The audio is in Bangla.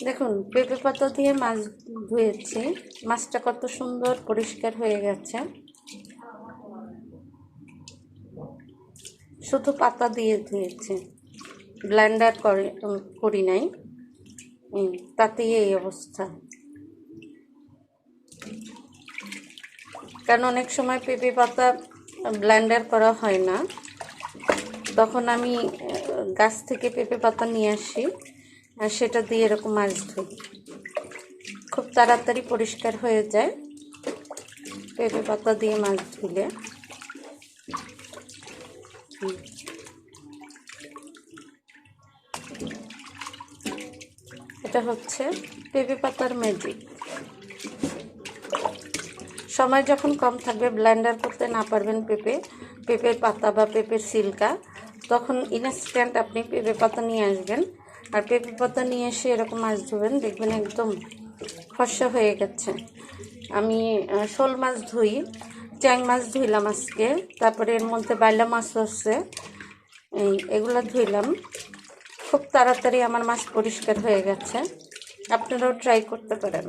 দেখুন পেঁপে পাতা দিয়ে মাছ ধুয়েছি, মাছটা কত সুন্দর পরিষ্কার হয়ে গেছে। শুধু পাতা দিয়ে ধুয়েছি, ব্লেন্ডার করি নাই, তাতেই এই অবস্থা। কারণ অনেক সময় পেঁপে পাতা ব্লেন্ডার করা হয় না, তখন আমি গাছ থেকে পেঁপে পাতা নিয়ে আসি আর সেটা দিয়ে এরকম মাছ ধুই, খুব তাড়াতাড়ি পরিষ্কার হয়ে যায় পেঁপে পাতা দিয়ে মাছ ধুলে। এটা হচ্ছে পেঁপে পাতার ম্যাজিক। সময় যখন কম থাকবে, ব্লেন্ডার করতে না পারবেন পেঁপের পাতা বা পেঁপের সিল্কা, তখন ইনস্ট্যান্ট আপনি পেঁপে পাতা নিয়ে আসবেন আর পেঁপে পাতা নিয়ে এসে এরকম মাছ ধুবেন, দেখবেন একদম ফর্সা হয়ে গেছে। আমি শোল মাছ ধুই, চ্যাং মাছ ধুইলাম আজকে, তারপরে এর মধ্যে বাইলা মাছ আছে, এগুলো ধুইলাম। খুব তাড়াতাড়ি আমার মাছ পরিষ্কার হয়ে গেছে, আপনারাও ট্রাই করতে পারেন।